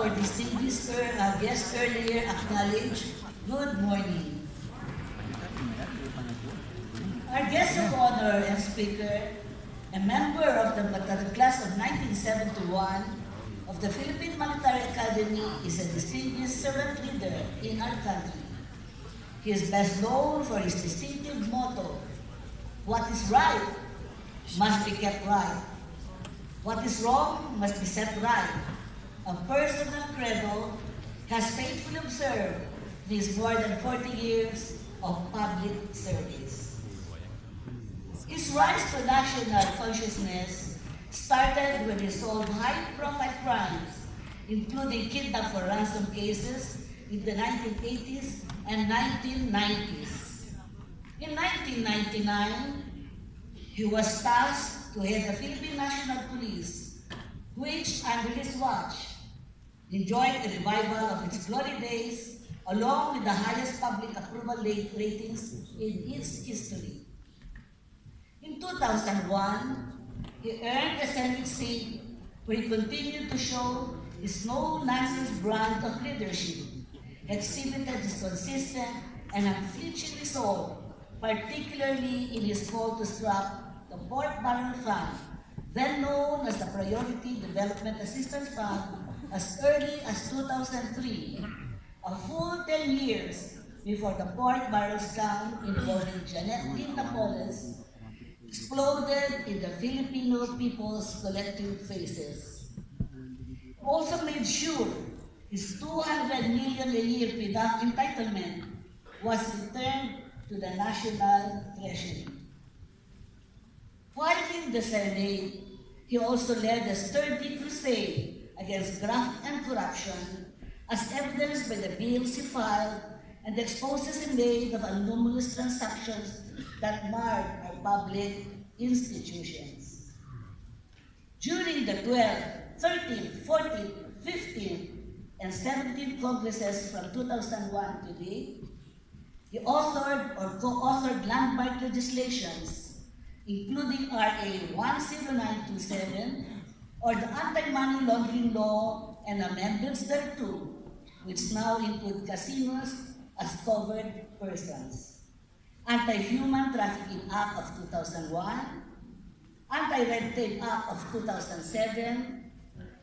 our distinguished guest earlier acknowledged, good morning. Our guest of honor and speaker, a member of the class of 1971 of the Philippine Military Academy, is a distinguished servant leader in our country. He is best known for his distinctive motto, "What is right must be kept right. What is wrong must be set right." A personal credo has faithfully observed these more than 40 years of public service. His rise to national consciousness started when he solved high-profile crimes, including kidnap for ransom cases in the 1980s and 1990s. In 1999, he was tasked to head the Philippine National Police, which, under his watch, enjoyed a revival of its glory days, along with the highest public approval ratings in its history. In 2001, he earned a Senate seat where he continued to show his no-nonsense brand of leadership, exhibited his consistent and unflinching resolve, particularly in his call to scrap the Pork Barrel Fund, then known as the Priority Development Assistance Fund, as early as 2003, a full 10 years before the pork barrel scam involving Janet Lim Napoles exploded in the Filipino people's collective faces. Also made sure his 200 million a year PDAF entitlement was returned to the National Treasury. While in the Senate, he also led a sturdy crusade against graft and corruption, as evidenced by the bills he filed and the exposes he made of anomalous transactions that marred our public institutions. During the 12th, 13th, 14th, 15th, and 17th Congresses from 2001 to date, he authored or co-authored landmark legislations, including RA 10927, or the anti-money laundering law and amendments thereto, which now include casinos as covered persons, Anti-Human Trafficking Act of 2001, Anti-Red Tape Act of 2007,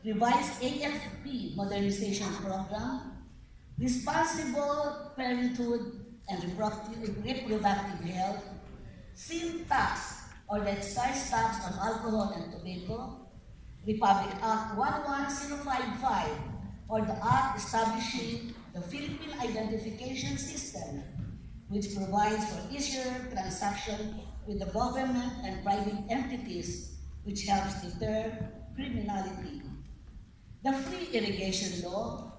Revised AFP Modernization Program, Responsible Parenthood and Reproductive Health, Sin Tax, or the excise tax on alcohol and tobacco, Republic Act 11055, or the act establishing the Philippine Identification System, which provides for easier transaction with the government and private entities, which helps deter criminality. The Free Irrigation Law,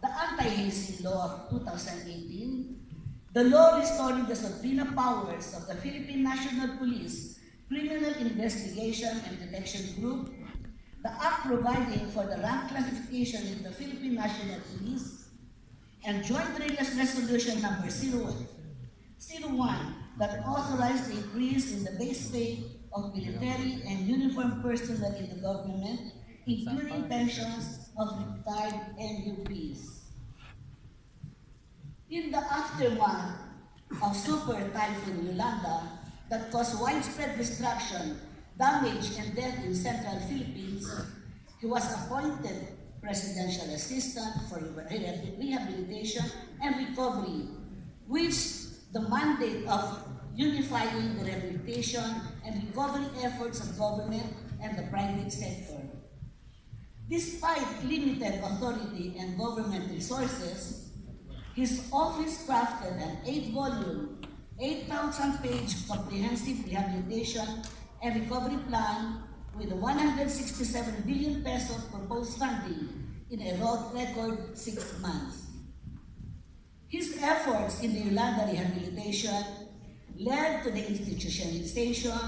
the Anti-Hazing Law of 2018, the law restoring the subpoena powers of the Philippine National Police Criminal Investigation and Detection Group, the act providing for the rank classification in the Philippine National Police, and Joint Resolution number 01 that authorized the increase in the base pay of military and uniformed personnel in the government, including pensions of retired NUPs. In the aftermath of Super Typhoon Yolanda that caused widespread destruction, damage, and death in central Philippines, he was appointed Presidential Assistant for Rehabilitation and Recovery, which the mandate of unifying the rehabilitation and recovery efforts of government and the private sector. Despite limited authority and government resources, his office crafted an 8-volume, 8,000-page comprehensive rehabilitation and recovery plan with 167 billion pesos proposed funding in a record 6 months. His efforts in the Yolanda rehabilitation led to the institutionalization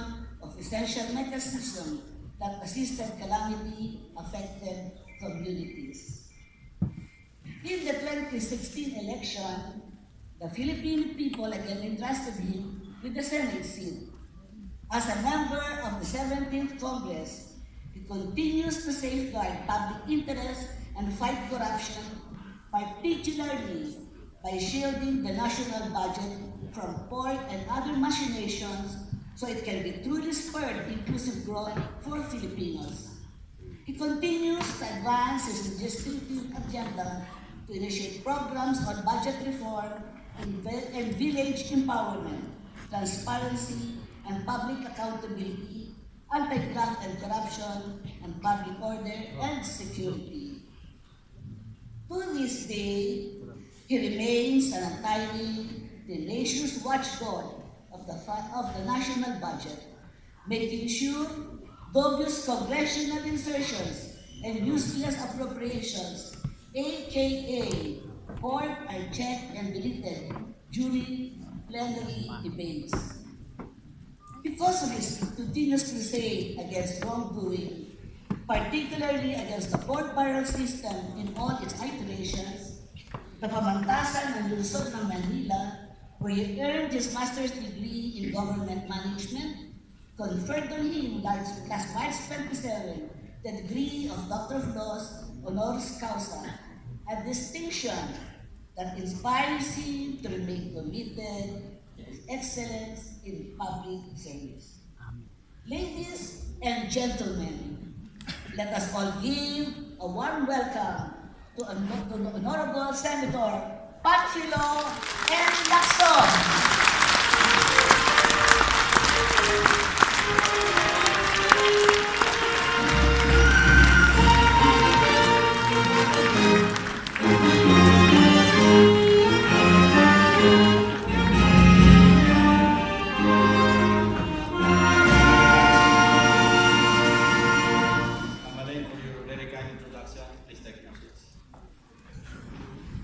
of essential mechanisms that assisted calamity-affected communities. In the 2016 election, the Philippine people again entrusted him with the Senate seat. As a member of the 17th Congress, He continues to safeguard public interest and fight corruption, particularly by shielding the national budget from pork and other machinations so it can be truly spurred inclusive growth for Filipinos. He continues to advance his legislative agenda to initiate programs on budget reform and village empowerment, transparency and public accountability, anti-graft and corruption, and public order and security. To this day, he remains an untiring, tenacious watchdog of the national budget, making sure bogus congressional insertions and useless appropriations, aka pork, are checked and deleted during plenary debates. Because of his continuous crusade against wrongdoing, particularly against the pork barrel system in all its iterations, the pamantasan ng lungsod ng Manila, where he earned his master's degree in government management, conferred on him last March 27 the degree of Doctor of Laws honoris causa, a distinction that inspires him to remain committed to his excellence in public service. Ladies and gentlemen, let us all give a warm welcome to Honorable Senator Panfilo M. Lacson.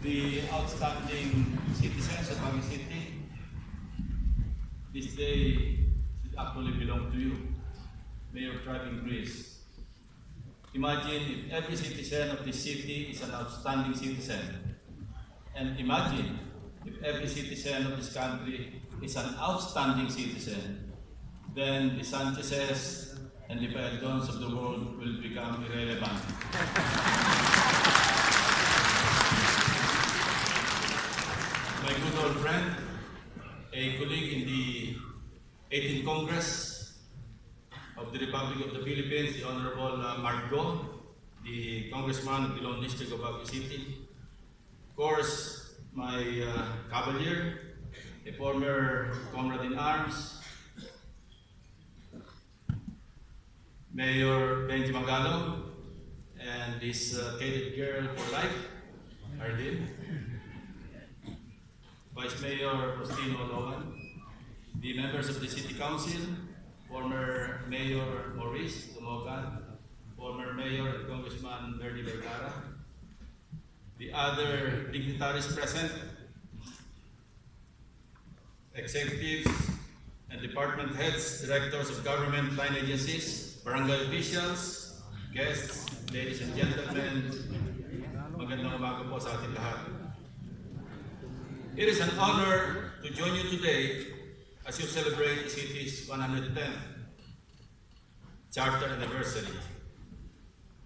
The outstanding citizens of Baguio City, this day should actually belong to you. May your thriving grace. Imagine if every citizen of this city is an outstanding citizen. And imagine if every citizen of this country is an outstanding citizen. Then the Sanchezes and the Paeldons of the world will become irrelevant. My good old friend, a colleague in the 18th Congress of the Republic of the Philippines, the Honorable Mark Go, the Congressman of the Lone District of Baguio City. Of course, my cavalier, a former comrade in arms, Mayor Benji Magalo, and this cadet girl for life, Ardin. Vice Mayor Faustino Logan, the members of the City Council, former Mayor Maurice Dumogan, former Mayor and Congressman Bernie Vergara, the other dignitaries present, executives and department heads, directors of government line agencies, barangay officials, guests, ladies and gentlemen, magandang umaga po sa ating lahat. It is an honor to join you today as you celebrate the city's 110th charter anniversary.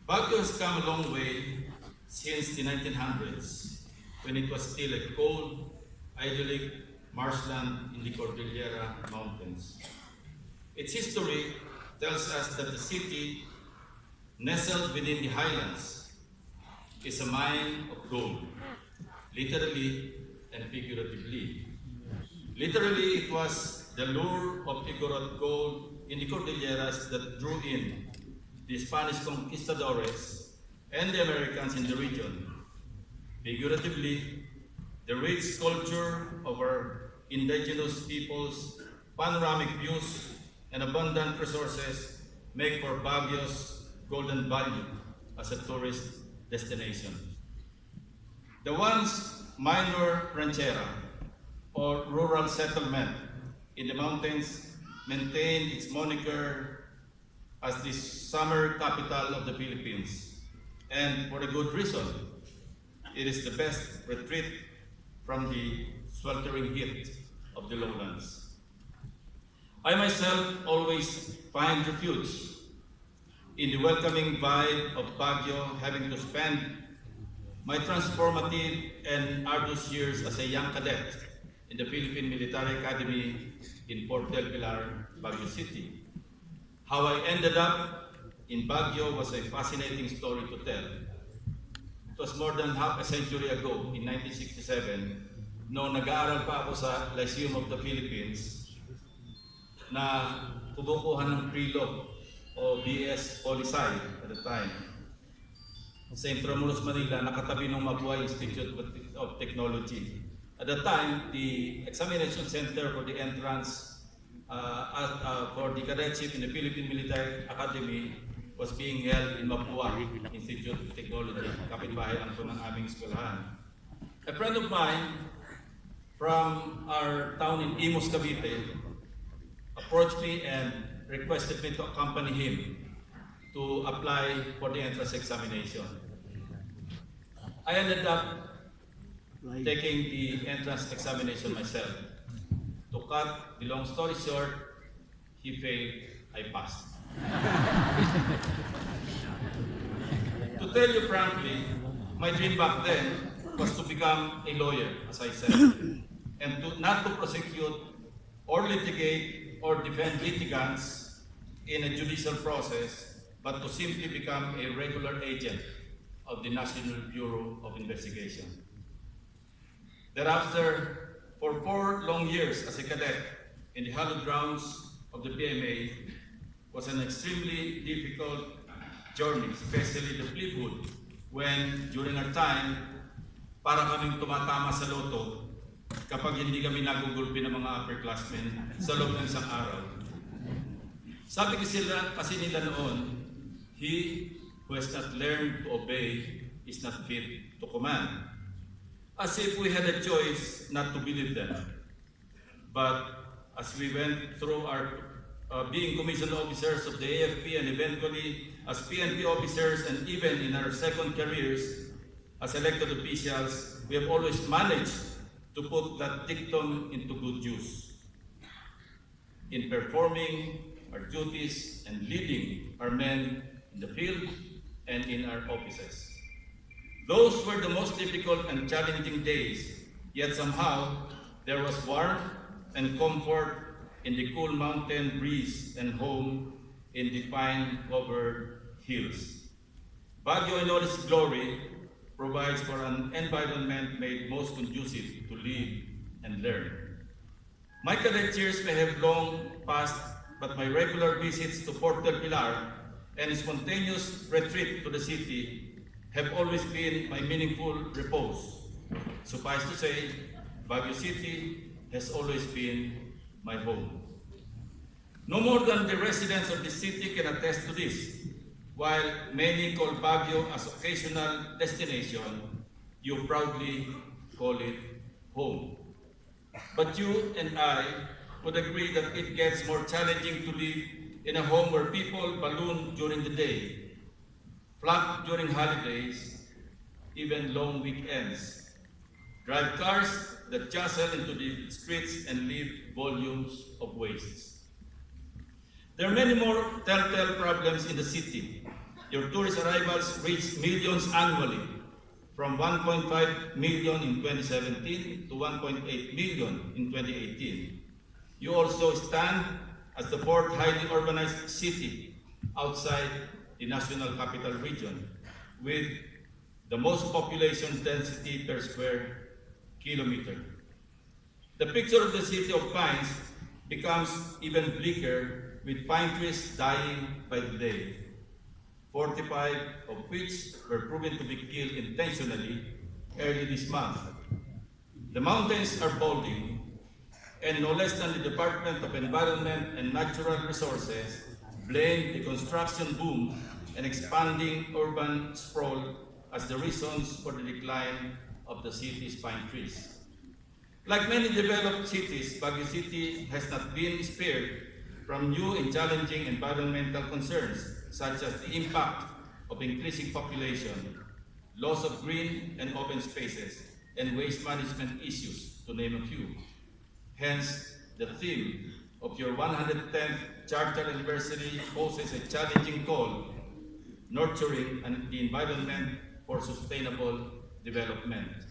Baguio has come a long way since the 1900s, when it was still a cold, idyllic marshland in the Cordillera Mountains. Its history tells us that the city, nestled within the highlands, is a mine of gold, literally and figuratively. Literally, it was the lure of Igorot gold in the Cordilleras that drew in the Spanish conquistadores and the Americans in the region. Figuratively, the rich culture of our indigenous peoples, panoramic views, and abundant resources make for Baguio's golden value as a tourist destination. The once minor ranchera or rural settlement in the mountains maintained its moniker as the summer capital of the Philippines, and for a good reason. It is the best retreat from the sweltering heat of the lowlands. I myself always find refuge in the welcoming vibe of Baguio, having to spend my transformative and arduous years as a young cadet in the Philippine Military Academy in Port del Pilar, Baguio City. How I ended up in Baguio was a fascinating story to tell. It was more than half a century ago, in 1967, noong nag-aaral pa ako sa Lyceum of the Philippines, na kumukuha ng pre-law o BS Polisay at the time. Sa Intramuros, Manila, nakatabi ng Mabuhay Institute of Technology. At the time, the examination center for the entrance for the cadetship in the Philippine Military Academy was being held in Mabuhay Institute of Technology, kapitbahay lang po ng aming eskwelahan. A friend of mine from our town in Imus, Cavite, approached me and requested me to accompany him to apply for the entrance examination. I ended up taking the entrance examination myself. To cut the long story short, he failed, I passed. To tell you frankly, my dream back then was to become a lawyer, as I said, and not to prosecute or litigate or defend litigants in a judicial process, but to simply become a regular agent of the National Bureau of Investigation. Thereafter, for 4 long years as a cadet in the hallowed grounds of the PMA was an extremely difficult journey, especially the Fleetwood, when during our time, para kaming tumatama sa loto kapag hindi kami nagugulpi ng mga upperclassmen sa loob ng isang araw. Sabi kasi nila noon, he who has not learned to obey is not fit to command. As if we had a choice not to believe them. But as we went through our being commissioned officers of the AFP and eventually as PNP officers and even in our second careers as elected officials, we have always managed to put that dictum into good use in performing our duties and leading our men in the field and in our offices. Those were the most difficult and challenging days, yet somehow there was warmth and comfort in the cool mountain breeze and home in the pine-covered hills. Baguio in all its glory provides for an environment made most conducive to live and learn. My cadet years may have long passed, but my regular visits to Port del Pilar and spontaneous retreat to the city have always been my meaningful repose. Suffice to say, Baguio City has always been my home. No more than the residents of the city can attest to this. While many call Baguio as occasional destination, you proudly call it home. But you and I would agree that it gets more challenging to live in a home where people balloon during the day, flock during holidays, even long weekends, drive cars that jostle into the streets and leave volumes of waste. There are many more telltale problems in the city. Your tourist arrivals reach millions annually, from 1.5 million in 2017 to 1.8 million in 2018. You also stand as the fourth highly urbanized city outside the National Capital Region, with the most population density per square kilometer. The picture of the city of pines becomes even bleaker, with pine trees dying by the day, 45 of which were proven to be killed intentionally early this month. The mountains are balding, and no less than the Department of Environment and Natural Resources blame the construction boom and expanding urban sprawl as the reasons for the decline of the city's pine trees. Like many developed cities, Baguio City has not been spared from new and challenging environmental concerns, such as the impact of increasing population, loss of green and open spaces, and waste management issues, to name a few. Hence, the theme of your 110th Charter Anniversary poses a challenging call nurturing the environment for sustainable development.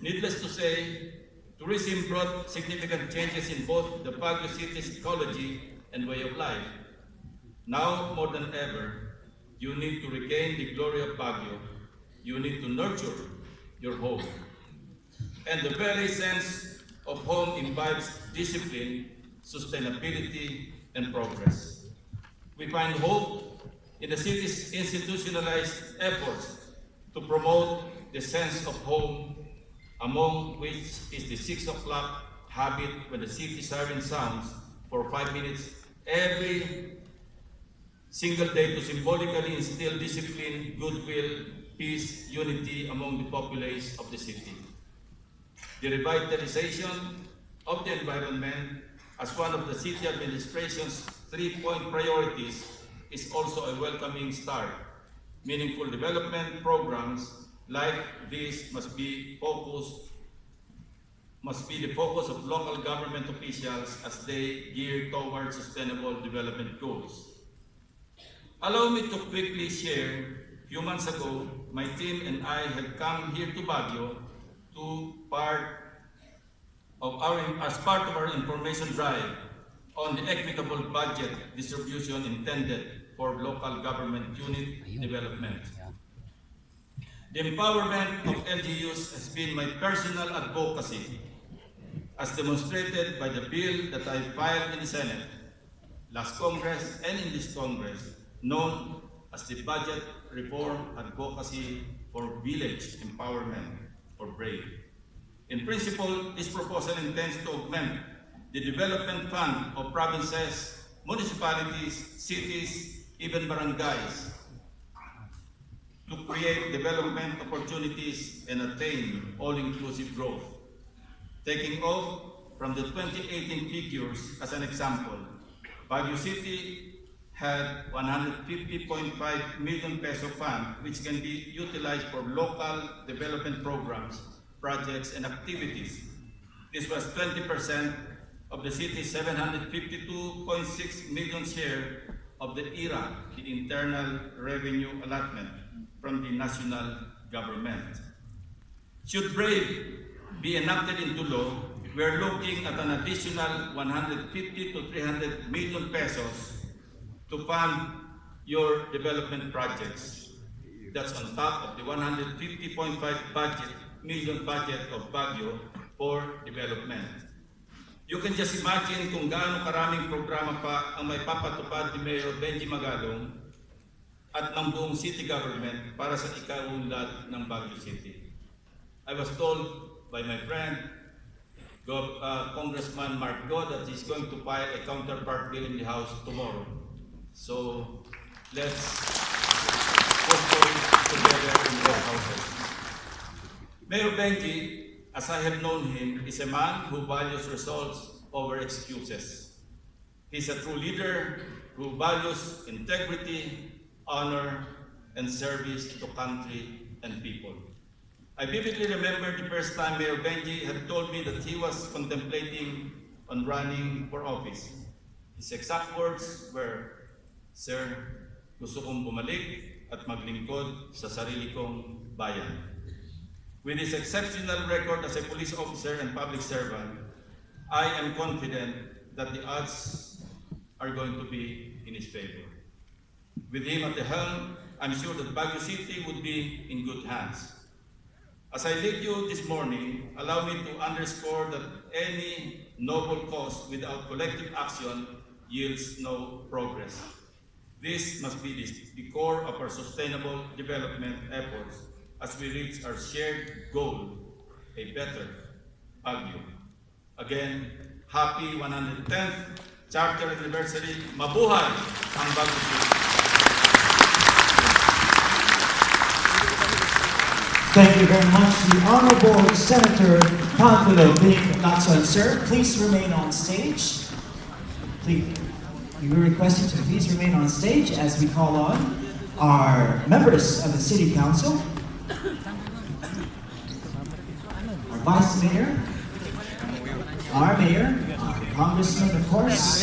Needless to say, tourism brought significant changes in both the Baguio city's ecology and way of life. Now more than ever, you need to regain the glory of Baguio. You need to nurture your home. And the very sense of home imbibes discipline, sustainability, and progress. We find hope in the city's institutionalized efforts to promote the sense of home, among which is the 6 o'clock habit when the city siren sounds for 5 minutes every single day to symbolically instill discipline, goodwill, peace, unity among the populace of the city. The revitalization of the environment as one of the city administration's 3-point priorities is also a welcoming start. Meaningful development programs like this must be the focus of local government officials as they gear towards sustainable development goals. Allow me to quickly share, a few months ago, my team and I had come here to Baguio as part of our information drive on the equitable budget distribution intended for local government unit development. The empowerment of LGUs has been my personal advocacy, as demonstrated by the bill that I filed in the Senate last Congress and in this Congress, known as the Budget Reform Advocacy for Village Empowerment, or BRAVE. In principle, this proposal intends to augment the development fund of provinces, municipalities, cities, even barangays, to create development opportunities and attain all-inclusive growth. Taking off from the 2018 figures as an example, Baguio City had 150.5 million peso fund which can be utilized for local development programs, projects, and activities. This was 20% of the city's 752.6 million share of the IRA, the Internal Revenue Allotment, from the national government. Should BRAVE be enacted into law, we are looking at an additional 150 to 300 million pesos to fund your development projects. That's on top of the 150.5 million budget of Baguio for development. You can just imagine kung gaano karaming programa pa ang may papatupad ni Mayor Benji Magalong at ng buong city government para sa ikaunlad ng Baguio City. I was told by my friend, Congressman Mark Go, that he's going to file a counterpart bill in the House tomorrow. So let's work together in both houses. Mayor Benji, as I have known him, is a man who values results over excuses. He's a true leader who values integrity, honor, and service to country and people. I vividly remember the first time Mayor Benji had told me that he was contemplating on running for office. His exact words were, "Sir, gusto kong bumalik at maglingkod sa sarili kong bayan." With his exceptional record as a police officer and public servant, I am confident that the odds are going to be in his favor. With him at the helm, I'm sure that Baguio City would be in good hands. As I lead you this morning, allow me to underscore that any noble cause without collective action yields no progress. This must be the core of our sustainable development efforts as we reach our shared goal, a better Baguio. Again, happy 110th Charter Anniversary. Mabuhay ang Baguio City. Thank you very much, the Honorable Senator Panfilo Bing Lacson. Sir, please remain on stage. Please, you are requested to please remain on stage as we call on our members of the City Council, our Vice Mayor, our Mayor, Congressman, of course,